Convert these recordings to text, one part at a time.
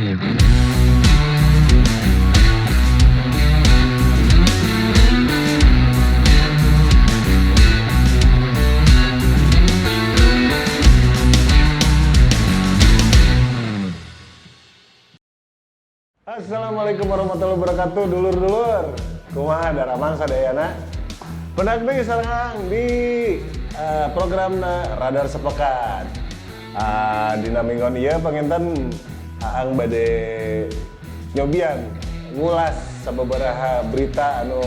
Assalamualaikum warahmatullahi wabarakatuh, dulur-dulur. Kumaha daramang sadayana. Pendak deui sareng di program Radar Sepekan. Dina minggon ieu panginten aang bade nyobian ngulas sababaraha berita anu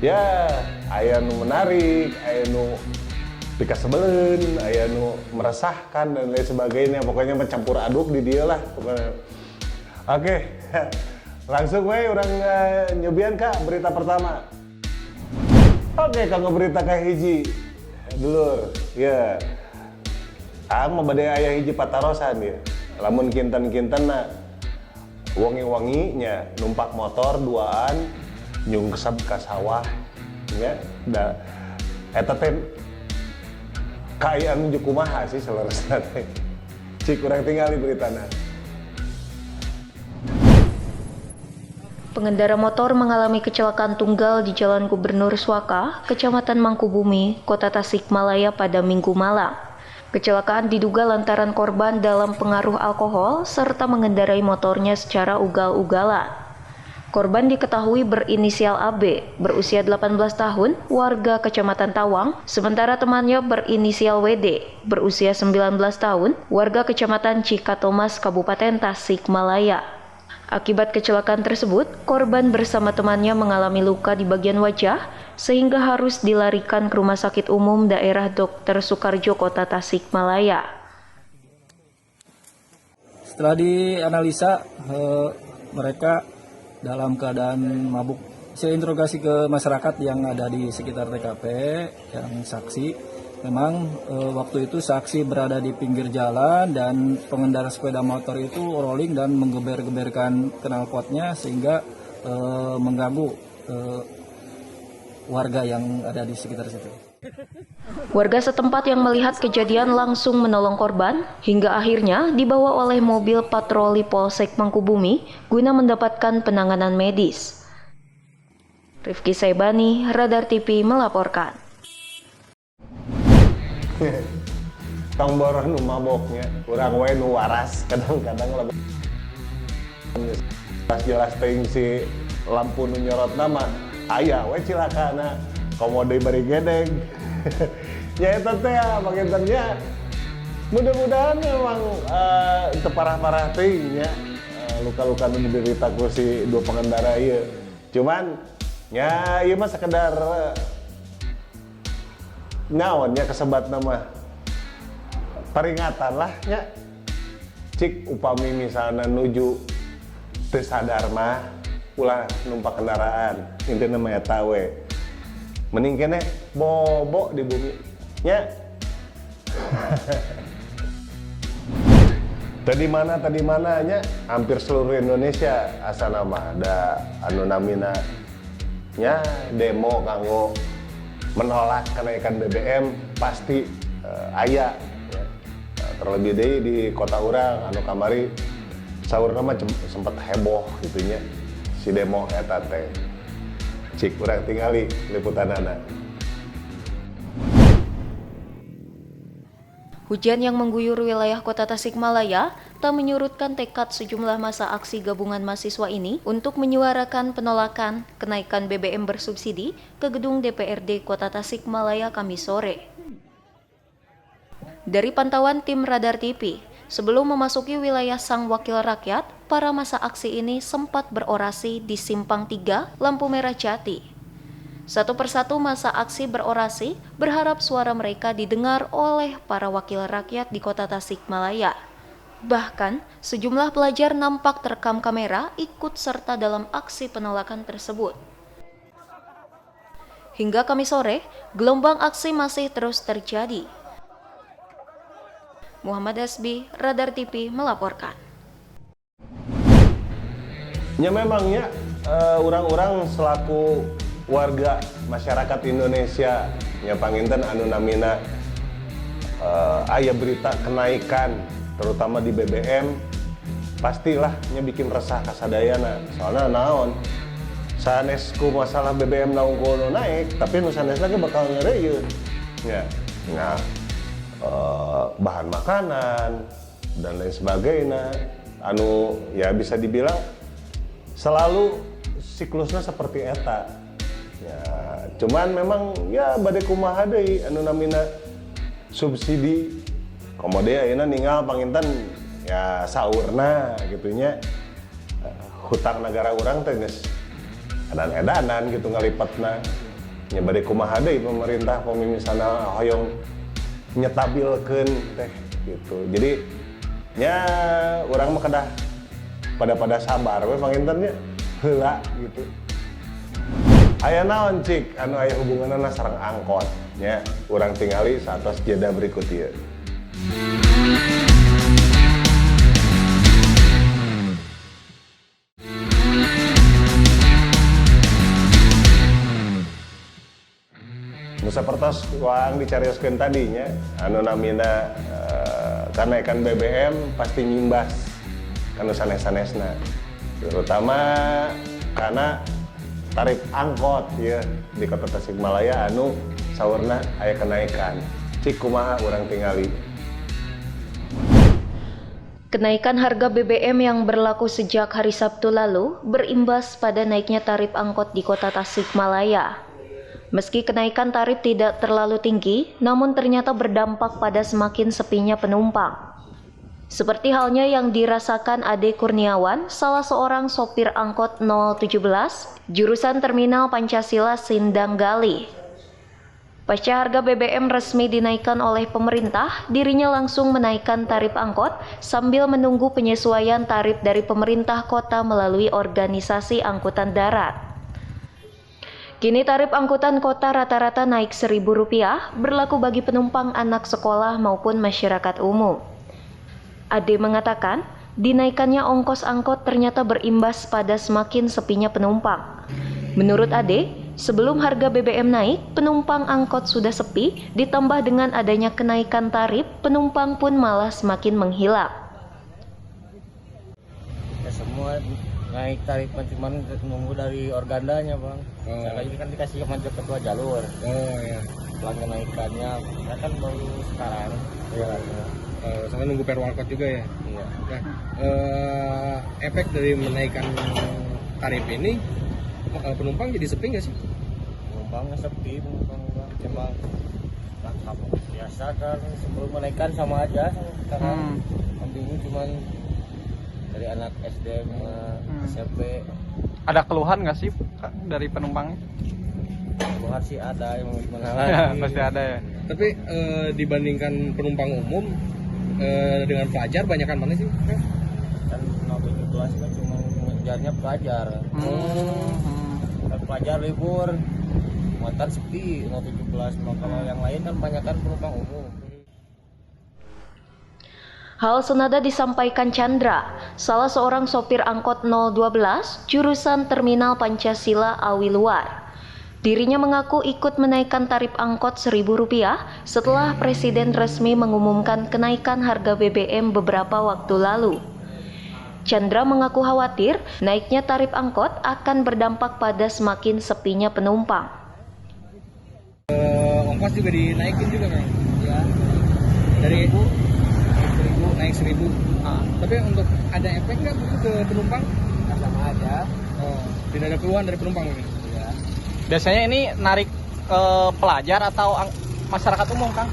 ya aya nu menarik, aya nu pikasebeleun, aya nu meresahkan dan lain sebagainya. Pokoknya mencampur aduk di dieu lah pokoknya. Oke, langsung we orang nyobian Kak berita pertama. Oke, kanggo berita kahiji dulur, ya. Aang mah bade aya hiji patarosan ya. Lamun kinten-kintenna wangi-wanginya numpak motor duaan nyungsep ka sawah nya da eta teh kaayaan nuju kumaha sih saleresna teh. Cik urang tingali beritana. Pengendara motor mengalami kecelakaan tunggal di Jalan Gubernur Suaka, Kecamatan Mangkubumi, Kota Tasikmalaya pada Minggu malam. Kecelakaan diduga lantaran korban dalam pengaruh alkohol serta mengendarai motornya secara ugal-ugalan. Korban diketahui berinisial AB, berusia 18 tahun, warga Kecamatan Tawang, sementara temannya berinisial WD, berusia 19 tahun, warga Kecamatan Cikatomas, Kabupaten Tasikmalaya. Akibat kecelakaan tersebut, korban bersama temannya mengalami luka di bagian wajah sehingga harus dilarikan ke Rumah Sakit Umum Daerah Dr. Soekarjo Kota Tasikmalaya. Setelah dianalisa, mereka dalam keadaan mabuk. Saya interogasi ke masyarakat yang ada di sekitar TKP, yang saksi. Memang waktu itu saksi berada di pinggir jalan dan pengendara sepeda motor itu rolling dan menggeber-geberkan knalpotnya sehingga mengganggu warga yang ada di sekitar situ. Warga setempat yang melihat kejadian langsung menolong korban hingga akhirnya dibawa oleh mobil patroli Polsek Mangkubumi guna mendapatkan penanganan medis. Rifki Saibani, Radar TV melaporkan. Tong boroh nu maboknya, urang we nu waras kadang-kadang jelas teuing si lampu nu nyorot nama aya we cilakana komode bari gedeg. Ya eta teh pangintennya mudah-mudahan memang teu parah-parah teuing nya luka-luka nu diderita ku si dua pengendara ieu. Cuman ya ieu mah sekedar naonnya kesebat nama peringatan lah nya. Cik upami misalnya nuju teu sadar mah ulah numpak kendaraan intina mah eta we mending keneh bobo di bumi nya. tadi mana nya hampir seluruh Indonesia asana mah ada anu namina nya demo kanggo menolak kenaikan BBM pasti aya ya. Terlebih deui di kota urang anu kamari saurna mah sempat heboh gitunya si demo eta teh. Cik urang tingali liputanana. Hujan yang mengguyur wilayah Kota Tasikmalaya tak menyurutkan tekad sejumlah massa aksi gabungan mahasiswa ini untuk menyuarakan penolakan kenaikan BBM bersubsidi ke gedung DPRD Kota Tasikmalaya Kamis sore. Dari pantauan tim Radar TV, sebelum memasuki wilayah Sang Wakil Rakyat, para massa aksi ini sempat berorasi di Simpang 3, Lampu Merah Jati. Satu persatu massa aksi berorasi berharap suara mereka didengar oleh para wakil rakyat di Kota Tasikmalaya. Bahkan, sejumlah pelajar nampak terekam kamera ikut serta dalam aksi penolakan tersebut. Hingga Kamis sore, gelombang aksi masih terus terjadi. Muhammad Hasbi, Radar TV melaporkan. Ya memangnya orang-orang selaku warga masyarakat Indonesia nya panginten anu namina aya berita kenaikan terutama di BBM pastilah nya bikin resah kasadayana. Soalnya naon? Sanesku masalah BBM naungkul naik, tapi nu sanes lagi bakal ngereuyeun. Ya. Nah, bahan makanan dan lain sebagainya anu ya bisa dibilang selalu siklusnya seperti eta. Ya, cuman memang ya bade kumaha deui anu namina subsidi komode ayeuna ninggal panginten ya saurna gitunya hutang negara urang teh geus edan-edanan gitu ngalipatna nya bade kumaha deui pemerintah pemimisana hoyong nyetabilkeun teh gitu. Jadi nya urang mah kedah pada sabar we panginten nya heula gitu. Aya naon cik anu aya hubunganna sareng angkot nya urang tingali satos jeda berikut ieu. Nu sapertos uang dicarioskeun tadinya anu namina kenaikan BBM pasti nyimbas kanu sanes-sanesna. Terutama karena tarif angkot ya di Kota Tasikmalaya anu saurna aya kenaikan. Cik kumaha urang tingali. Kenaikan harga BBM yang berlaku sejak hari Sabtu lalu berimbas pada naiknya tarif angkot di Kota Tasikmalaya. Meski kenaikan tarif tidak terlalu tinggi, namun ternyata berdampak pada semakin sepinya penumpang. Seperti halnya yang dirasakan Ade Kurniawan, salah seorang sopir angkot 017, jurusan Terminal Pancasila Sindang Gali. Pasca harga BBM resmi dinaikkan oleh pemerintah, dirinya langsung menaikkan tarif angkot sambil menunggu penyesuaian tarif dari pemerintah kota melalui organisasi angkutan darat. Kini tarif angkutan kota rata-rata naik Rp1.000 berlaku bagi penumpang anak sekolah maupun masyarakat umum. Ade mengatakan, dinaikannya ongkos angkot ternyata berimbas pada semakin sepinya penumpang. Menurut Ade, sebelum harga BBM naik, penumpang angkot sudah sepi, ditambah dengan adanya kenaikan tarif, penumpang pun malah semakin menghilang. Ya semua naik tarif cuma nunggu dari organdanya bang. Ini kan dikasih manjat ketua jalur. Oh ya. Pelan kenaikannya, ya kan baru sekarang. Iya. Sampai nunggu perwalkot juga ya. Iya. Nah, efek dari menaikkan tarif ini penumpang jadi sepi nggak sih? Penumpangnya sepi, penumpang bang. Cuma langkah biasa kan sebelum menaikkan sama aja. Sekarang kambingnya cuma dari anak SD sama SMP. Ada keluhan nggak sih Kak, dari penumpangnya? Keluar sih ada yang gimana lagi. Pasti ada ya. Tapi dibandingkan penumpang umum dengan pelajar banyakan mana sih? Kan 017 kan cuma mengejarnya pelajar. Kan pelajar libur, muatan sepi 017. Kalau yang lain kan banyakan penumpang umum. Hal senada disampaikan Chandra, salah seorang sopir angkot 012 jurusan Terminal Pancasila Awi Luar. Dirinya mengaku ikut menaikkan tarif angkot Rp1.000 setelah Presiden resmi mengumumkan kenaikan harga BBM beberapa waktu lalu. Chandra mengaku khawatir naiknya tarif angkot akan berdampak pada semakin sepinya penumpang. Ongkos juga dinaikin juga kan? Ya, Dari 1.000 naik 1.000. Tapi untuk ada efek nggak ke penumpang? sama aja. Oh, tidak ada keluhan dari penumpang ini. Ya. Biasanya ini narik pelajar atau masyarakat umum, Kang?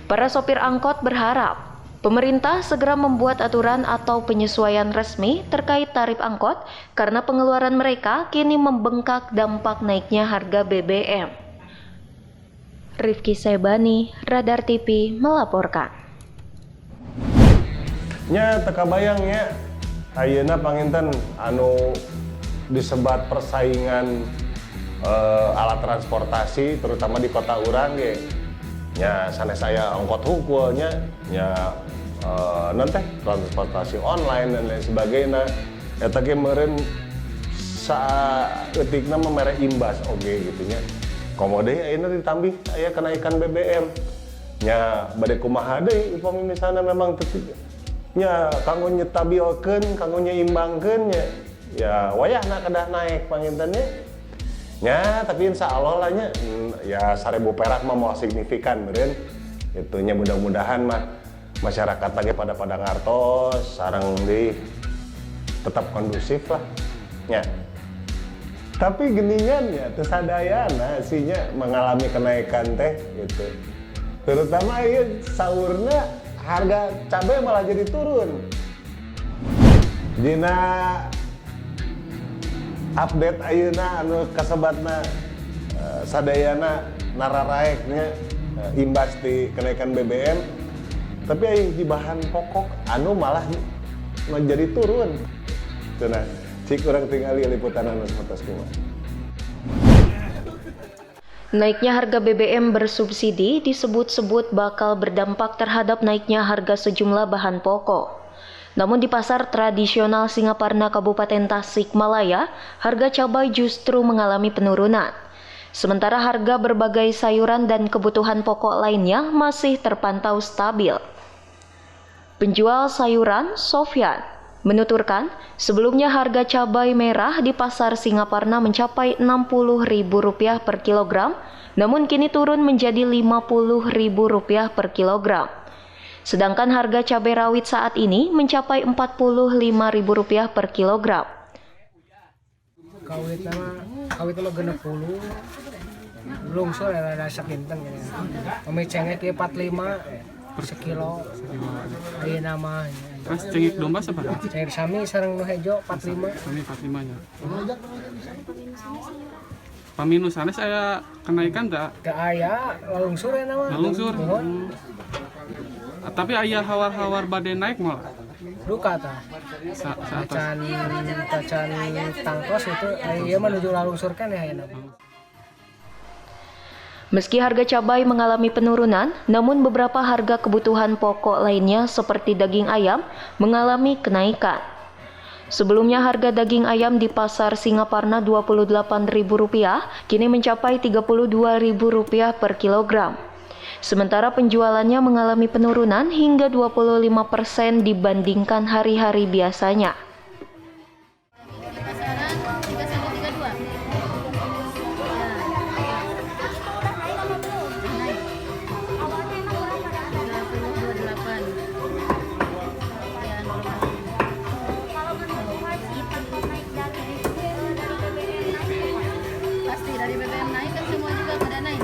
Para sopir angkot berharap pemerintah segera membuat aturan atau penyesuaian resmi terkait tarif angkot karena pengeluaran mereka kini membengkak dampak naiknya harga BBM. Rifki Sebani, Radar TV melaporkan. Nya teka bayangnya ayeuna panginten anu disebat persaingan alat transportasi terutama di kota urang ge nya sanes saya ongkot hukulnya nya nanti transportasi online dan lain sebagainya eta ge meureun saeutikna memere imbas oge gitu nya komode ayeuna ditambih aya kenaikan BBM nya bade kumaha deui upami misalna memang nya kanggo nyetabilkeun, kanggo nyeimbangkeun ya wayahna kedah naik pangintennya. Ya, tapi insya Allah lah nya, ya 1.000 perak mah mau signifikan meureun. Itunya mudah-mudahan mah masyarakat lagi pada ngartos, sareng deui tetap kondusif lah. Ya. Tapi geningan ya, teu sadayana sinya mengalami kenaikan teh gitu. Terutama ieu saurna harga cabai malah jadi turun. Dina update ayeuna anu kasebatna sadayana nararaeknya imbas di kenaikan BBM, tapi aya di bahan pokok anu malah menjadi turun. Cenah cik urang tingali liputan anu satos kumaha. Naiknya harga BBM bersubsidi disebut-sebut bakal berdampak terhadap naiknya harga sejumlah bahan pokok. Namun di pasar tradisional Singaparna Kabupaten Tasikmalaya, harga cabai justru mengalami penurunan. Sementara harga berbagai sayuran dan kebutuhan pokok lainnya masih terpantau stabil. Penjual sayuran, Sofyan, menuturkan sebelumnya harga cabai merah di pasar Singaparna mencapai Rp60.000 per kilogram, namun kini turun menjadi Rp50.000 per kilogram. Sedangkan harga cabai rawit saat ini mencapai Rp45.000 per kilogram. Kawit nama 60, lungsur ada sakinteng ya. Kami cengek 45 sekilo. Ayo nama. Mas cengik domba seberapa? Cengek sami sareng nu hejo 45. Sami 45 nya. Paminusannya saya kenaikan tak? Teu aya lungsur ya nama. Lungsur. Tapi aya hawar-hawar badai naik malah. Duka tah. Tacan tangkos itu aya menuju lungsur kan ya nama. Meski harga cabai mengalami penurunan, namun beberapa harga kebutuhan pokok lainnya seperti daging ayam mengalami kenaikan. Sebelumnya harga daging ayam di pasar Singaparna Rp28.000 kini mencapai Rp32.000 per kilogram. Sementara penjualannya mengalami penurunan hingga 25% dibandingkan hari-hari biasanya. Dari BBM naik kan semua juga pada naik.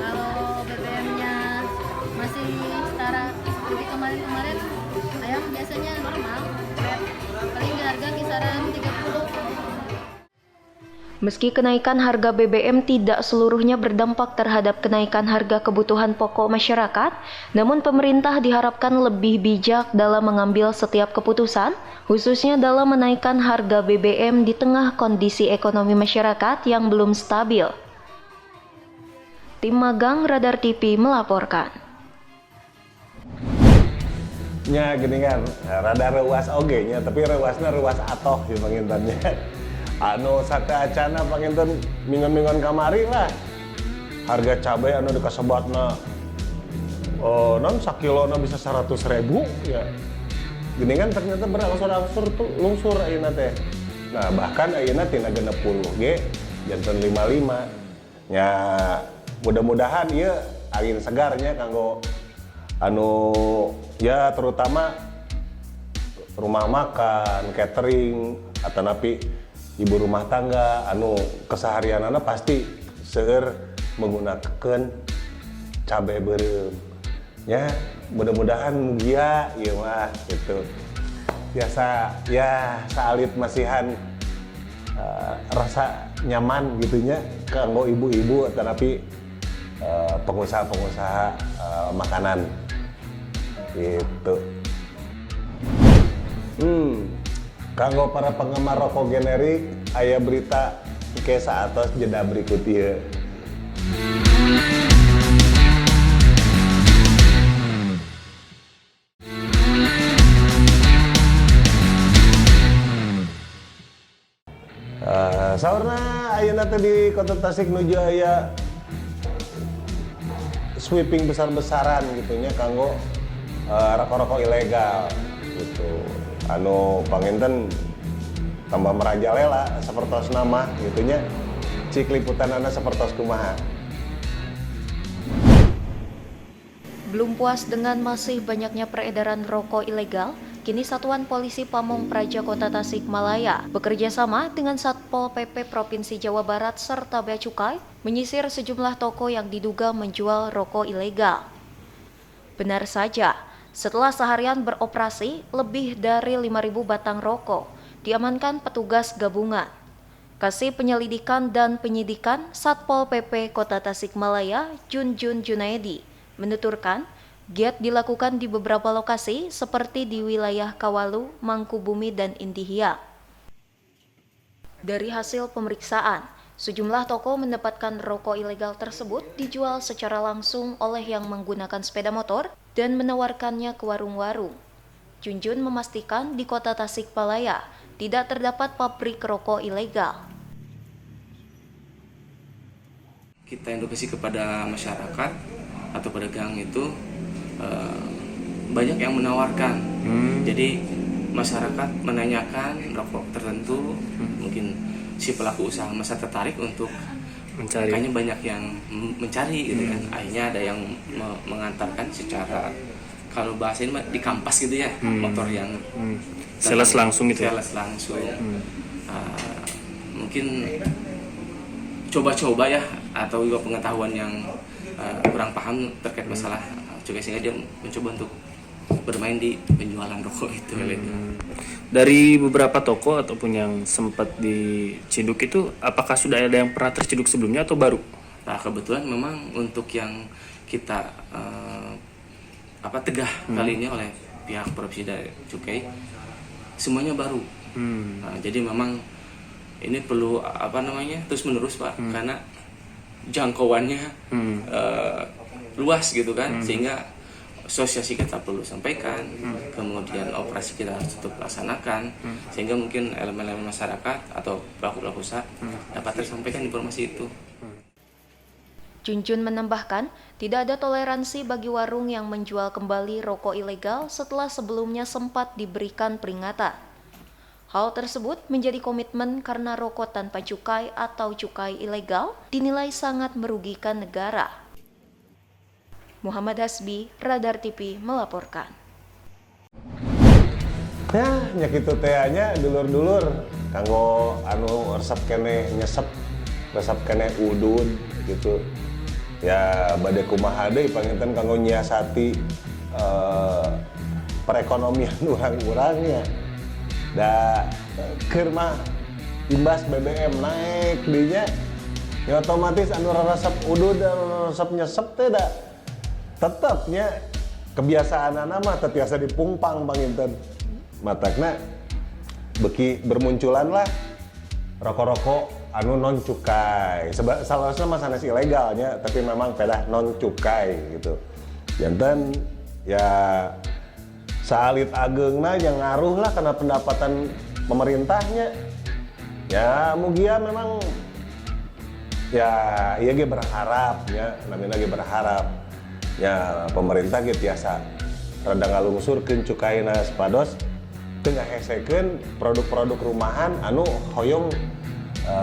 Kalau BBM-nya masih setara seperti kemarin-kemarin, ayam biasanya normal. Paling di harga kisaran 30. Meski kenaikan harga BBM tidak seluruhnya berdampak terhadap kenaikan harga kebutuhan pokok masyarakat, namun pemerintah diharapkan lebih bijak dalam mengambil setiap keputusan, khususnya dalam menaikkan harga BBM di tengah kondisi ekonomi masyarakat yang belum stabil. Tim Magang Radar TV melaporkan. Nya gini kan, rada reuas oge nya, tapi reuasna reuas atoh ya pangintennya. Anu sakaacana panginten mingon-mingon kamari lah. Harga cabai anu di kasebatna non sakilona bisa 100.000 ya. Gini kan ternyata berangsur-angsur tuh lungsur ayeuna teh. Nah, bahkan ayeuna tina 60 ge janten 55. Ya mudah-mudahan ieu angin segarnya kanggo anu ya terutama rumah makan, catering, atau napi ibu rumah tangga anu keseharianana pasti seueur menggunakan cabai beureum. Ya, mudah-mudahan mugia ieu mah gitu. Biasa ya salit masihan rasa nyaman gitunya kanggo ibu-ibu atau napi pengusaha-pengusaha makanan gitu. Kanggo para penggemar rokok generik, aya berita ke saatos jeda berikut ieu. Saurna ayeuna teh di Kota Tasik nuju aya sweeping besar-besaran gitunya kanggo rokok-rokok ilegal gitu. Anu panginten tambah merajalela sapertos nama gitunya. Cik liputan anda sapertos kumaha. Belum puas dengan masih banyaknya peredaran rokok ilegal, kini Satuan Polisi Pamong Praja Kota Tasikmalaya bekerja sama dengan Satpol PP Provinsi Jawa Barat serta Bea Cukai menyisir sejumlah toko yang diduga menjual rokok ilegal. Benar saja, setelah seharian beroperasi, lebih dari 5.000 batang rokok diamankan petugas gabungan. Kasih Penyelidikan dan Penyidikan Satpol PP Kota Tasikmalaya Junjun Junaedi menuturkan, giat dilakukan di beberapa lokasi seperti di wilayah Kawalu, Mangkubumi, dan Indihia. Dari hasil pemeriksaan, sejumlah toko mendapatkan rokok ilegal tersebut dijual secara langsung oleh yang menggunakan sepeda motor dan menawarkannya ke warung-warung. Junjun memastikan di Kota Tasikmalaya tidak terdapat pabrik rokok ilegal. Kita edukasi kepada masyarakat atau pedagang itu banyak yang menawarkan. Jadi masyarakat menanyakan rokok tertentu, mungkin si pelaku usaha masa tertarik untuk mencari. Makanya banyak yang mencari gitu kan. Akhirnya ada yang mengantarkan secara, kalau bahasa ini di kampas gitu ya, motor yang sales langsung gitu. Sales langsung. Mungkin coba-coba ya, atau juga pengetahuan yang kurang paham terkait masalah cukai, sehingga dia mencoba untuk bermain di penjualan rokok itu. Dari beberapa toko ataupun yang sempat diciduk itu, apakah sudah ada yang pernah terciduk sebelumnya atau baru? Nah, kebetulan memang untuk yang kita tegah kali ini oleh pihak Provinsi Bea Cukai, semuanya baru. Nah, jadi memang ini perlu terus menerus Pak, karena jangkauannya luas gitu kan, sehingga asosiasi kita perlu sampaikan, kemudian operasi kita harus tetap laksanakan, sehingga mungkin elemen-elemen masyarakat atau pelaku-pelaku usaha dapat tersampaikan informasi itu. Junjun menambahkan, tidak ada toleransi bagi warung yang menjual kembali rokok ilegal setelah sebelumnya sempat diberikan peringatan. Hal tersebut menjadi komitmen karena rokok tanpa cukai atau cukai ilegal dinilai sangat merugikan negara. Muhammad Hasbi, Radar TV melaporkan. Ya, nya kitu teh nya dulur-dulur kanggo anu resep kene nyesep, resep kene udud gitu. Ya bade kumaha deui panginten kanggo nyiasati perekonomian urang-urangnya. Da keur mah imbas BBM naik dinya ya otomatis anu resep udud anu resep nyesep teh da tetepnya kebiasaan anak mah tetiasa dipungpang panginten matakna beki bermunculan lah rokok-rokok anu non cukai. Salasna mah sanes ilegalnya tapi memang pedah non cukai gitu. Janten ya salit ageungna yang ngaruh lah karena pendapatan pemerintahnya. Ya mugia memang ya iya ge berharap ya, namina ge berharap ya pemerintah ge tiasa rada ngalungsurkeun cukaina sapados teu ngahesekeun produk-produk rumahan anu hoyong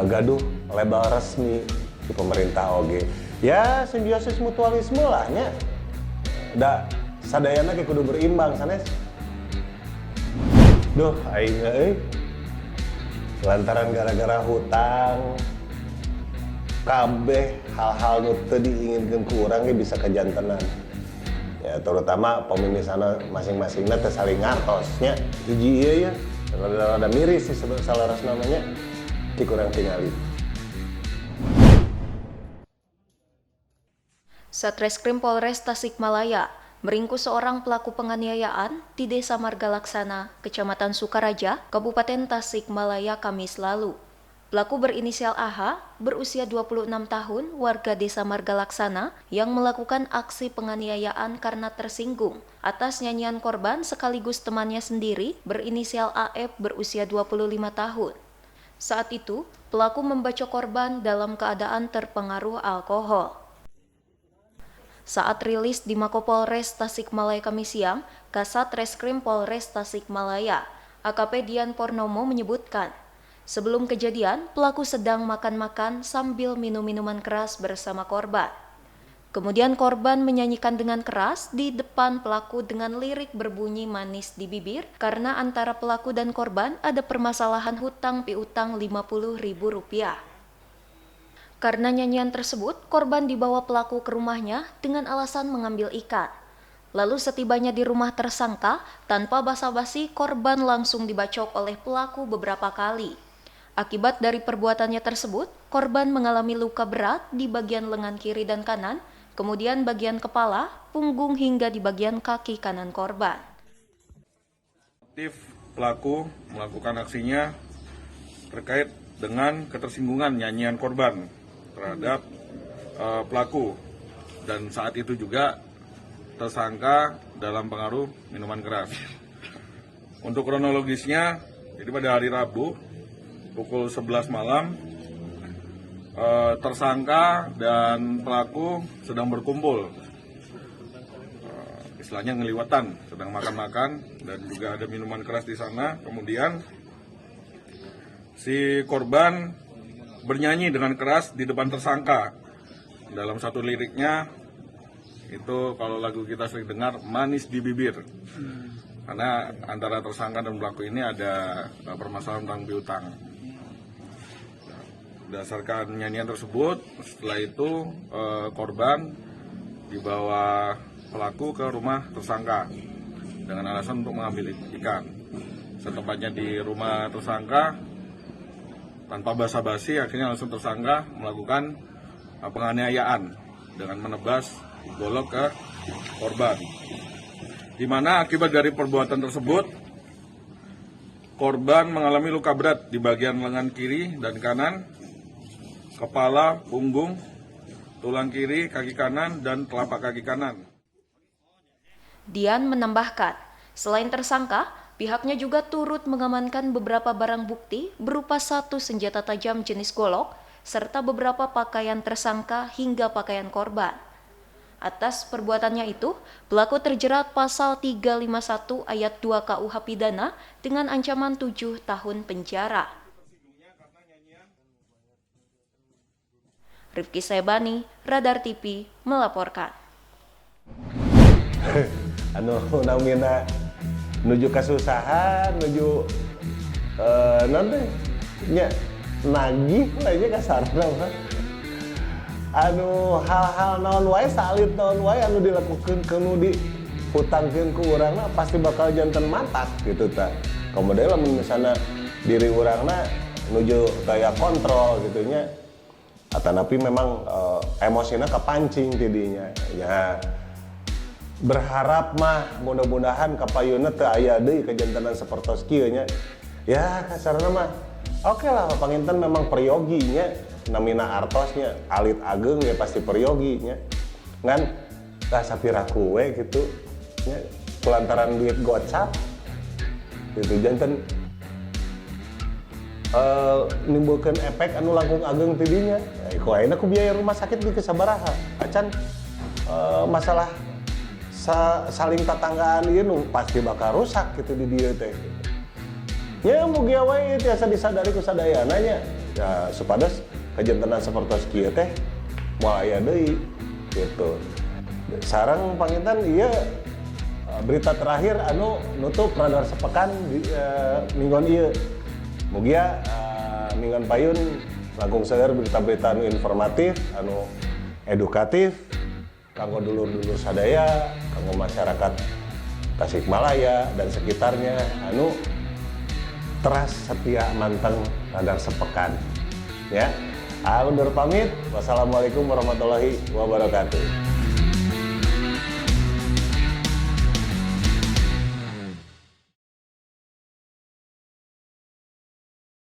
gaduh label resmi di pemerintah oge. Ya simbiosis mutualisme lah nya. Da sadayana ge kudu berimbang sanes. Duh aing euy. Lantaran gara-gara hutang kabeh hal-hal nu teu diinginkeun ku urang ge bisa kajantenan. Ya terutama pemimisana masing-masingna teh saling ngartos nya. Hiji ieu ya rada miris sih salaras namanya ti kurang tingali. Satreskrim Polres Tasikmalaya meringkus seorang pelaku penganiayaan di Desa Margalaksana, Kecamatan Sukaraja, Kabupaten Tasikmalaya Kamis lalu. Pelaku berinisial AH, berusia 26 tahun, warga Desa Margalaksana yang melakukan aksi penganiayaan karena tersinggung atas nyanyian korban sekaligus temannya sendiri berinisial AF berusia 25 tahun. Saat itu, pelaku membacok korban dalam keadaan terpengaruh alkohol. Saat rilis di Mako Polres Tasikmalaya Kamis siang, Kasat Reskrim Polres Tasikmalaya, AKP Dian Purnomo menyebutkan, sebelum kejadian, pelaku sedang makan-makan sambil minum minuman keras bersama korban. Kemudian korban menyanyikan dengan keras di depan pelaku dengan lirik berbunyi manis di bibir karena antara pelaku dan korban ada permasalahan hutang piutang Rp50.000. Karena nyanyian tersebut, korban dibawa pelaku ke rumahnya dengan alasan mengambil ikan. Lalu setibanya di rumah tersangka, tanpa basa-basi korban langsung dibacok oleh pelaku beberapa kali. Akibat dari perbuatannya tersebut, korban mengalami luka berat di bagian lengan kiri dan kanan, kemudian bagian kepala, punggung hingga di bagian kaki kanan korban. Pelaku melakukan aksinya terkait dengan ketersinggungan nyanyian korban terhadap pelaku, dan saat itu juga tersangka dalam pengaruh minuman keras. Untuk kronologisnya, jadi pada hari Rabu pukul 11 malam, tersangka dan pelaku sedang berkumpul, istilahnya ngeliwatan, sedang makan-makan dan juga ada minuman keras di sana. Kemudian si korban bernyanyi dengan keras di depan tersangka. Dalam satu liriknya itu kalau lagu kita sering dengar, manis di bibir, karena antara tersangka dan pelaku ini ada permasalahan tentang piutang. Berdasarkan nyanyian tersebut, setelah itu korban dibawa pelaku ke rumah tersangka dengan alasan untuk mengambil ikan. Setempatnya di rumah tersangka, tanpa basa-basi akhirnya langsung tersangka melakukan penganiayaan dengan menebas golok ke korban. Di mana akibat dari perbuatan tersebut, korban mengalami luka berat di bagian lengan kiri dan kanan, kepala, punggung, tulang kiri, kaki kanan, dan telapak kaki kanan. Dian menambahkan, selain tersangka, pihaknya juga turut mengamankan beberapa barang bukti berupa 1 senjata tajam jenis golok, serta beberapa pakaian tersangka hingga pakaian korban. Atas perbuatannya itu, pelaku terjerat pasal 351 ayat 2 KUH Pidana dengan ancaman 7 tahun penjara. Rifki Sebani, Radar TV, melaporkan. Namina nuju kesusahan, nuju nanti nagih aja kasarna mah. Hal-hal naon wae, salit naon wae anu dilakukeun kanu di hutangkeun ku urangna pasti bakal janten mantap gitu ta. Kemudian lamun misalnya diri urangna nuju kayak kontrol gitu nya. Atanapi memang emosinya kepancing tidinya. Ya berharap mah mudah-mudahan kapayuna teu aya deui kajantenan sapertos kieu nya. Ya kasarna mah oke lah, panginten memang peryoginya. Namina artosnya alit ageng ya pasti peryoginya ngan gak sapira kue gitu nya, kulantaran duit gocap gitu janten nimbulkan efek anu langkung ageng tidinya. Kuaina ku biaya rumah sakit di kesabaraha acan masalah saling tetanggaan ieu nu pasti bakal rusak gitu di dieu teh. Ya mugi wae tiasa disadari ku sadayana nya ya supados kajantenan sapertos kieu teh moal aya deui gitu. Sareng panginten ieu berita terakhir anu nutup radar sepekan di minggon ieu. Mugia minggon payun langkung seueur berita-berita anu informatif, anu edukatif kanggo dulur-dulur sadaya, kanggo masyarakat Tasikmalaya dan sekitarnya anu teras setia manteng radar sepekan. Ya. Undur pamit. Wassalamualaikum warahmatullahi wabarakatuh.